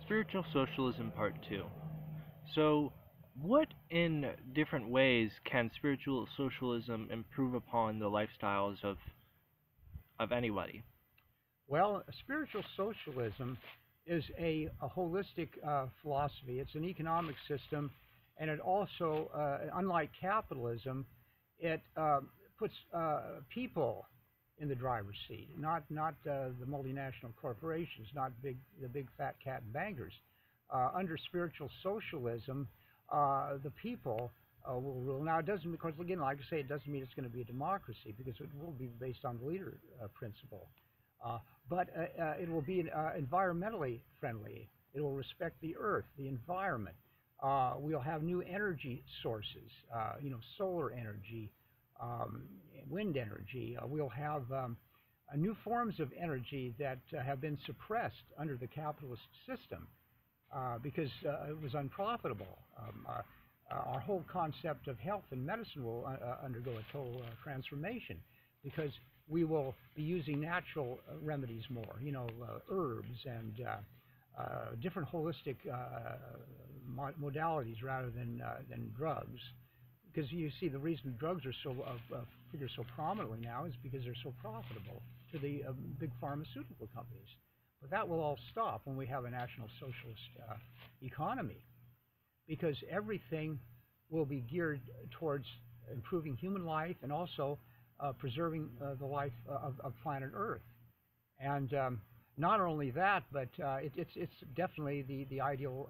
Spiritual Socialism Part 2. So, what in different ways can spiritual socialism improve upon the lifestyles of anybody? Well, spiritual socialism is a holistic philosophy. It's an economic system, and it also, unlike capitalism, it puts people in the driver's seat, not the multinational corporations, not the big fat cat bankers. Under spiritual socialism, the people will rule. Now, it doesn't, because again, like I say, it doesn't mean it's going to be a democracy because it will be based on the leader principle. Uh, but it will be environmentally friendly. It will respect the earth, the environment. We'll have new energy sources, solar energy, um, wind energy. We'll have new forms of energy that have been suppressed under the capitalist system because it was unprofitable. Our whole concept of health and medicine will undergo a total transformation because we will be using natural remedies more, herbs and different holistic modalities rather than drugs. Because you see, the reason drugs are figure so prominently now is because they're so profitable to the big pharmaceutical companies. But that will all stop when we have a national socialist economy, because everything will be geared towards improving human life and also preserving the life of planet Earth. And not only that, but it's definitely the ideal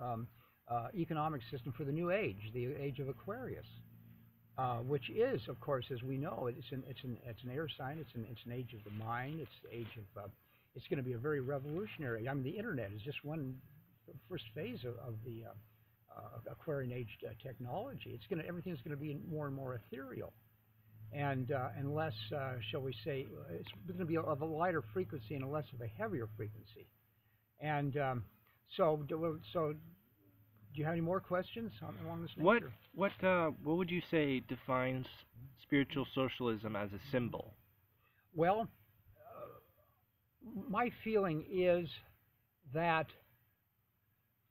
economic system for the new age, the age of Aquarius, which is, of course, as we know, it's an air sign. It's an age of the mind. It's the age of it's going to be a very revolutionary. I mean, the internet is just one first phase of the Aquarian age technology. Everything's going to be more and more ethereal, and less, shall we say, it's going to be of a lighter frequency and less of a heavier frequency. And so do you have any more questions along this nature? What would you say defines spiritual socialism as a symbol? Well, my feeling is that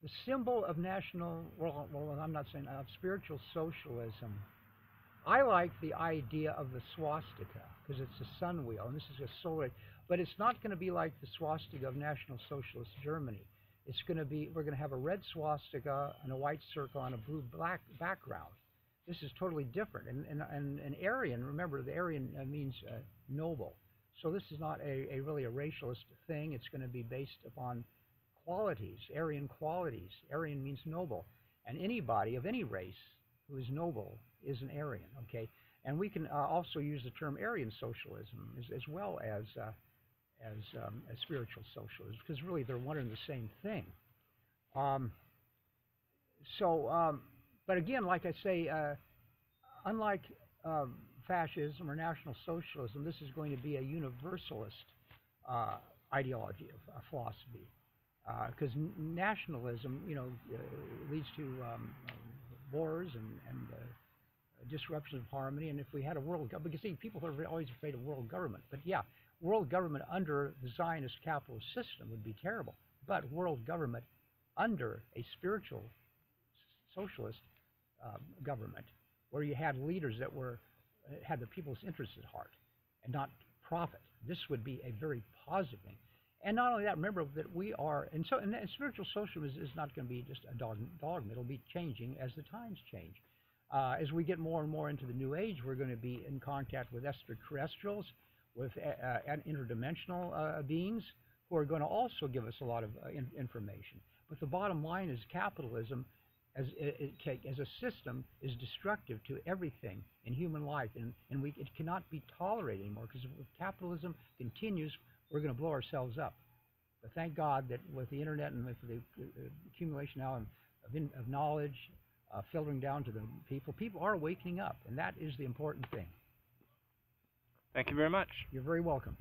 the symbol of I'm not saying of spiritual socialism. I like the idea of the swastika because it's a sun wheel, and this is a solar. But it's not going to be like the swastika of National Socialist Germany. We're going to have a red swastika and a white circle on a blue-black background. This is totally different. And Aryan, remember, the Aryan means noble. So this is not really a racialist thing. It's going to be based upon qualities, Aryan qualities. Aryan means noble. And anybody of any race who is noble is an Aryan, okay? And we can also use the term Aryan socialism as well as spiritual socialism, because really they're one and the same thing. But again, like I say, unlike fascism or National Socialism, this is going to be a universalist ideology of philosophy, because nationalism, leads to wars and disruption of harmony. And if we had a world government, because see, people are always afraid of world government, but yeah, world government under the Zionist capitalist system would be terrible. But world government under a spiritual socialist government, where you had leaders that had the people's interests at heart and not profit, this would be a very positive thing. And not only that, remember that we are, and spiritual socialism is not going to be just a dogma. It'll be changing as the times change. As we get more and more into the new age, we're going to be in contact with extraterrestrials, with interdimensional beings who are going to also give us a lot of information. But the bottom line is capitalism as a system is destructive to everything in human life, and it cannot be tolerated anymore, because if capitalism continues, we're going to blow ourselves up. But thank God that with the internet and with the accumulation now of knowledge filtering down to the people are wakening up, and that is the important thing. Thank you very much. You're very welcome.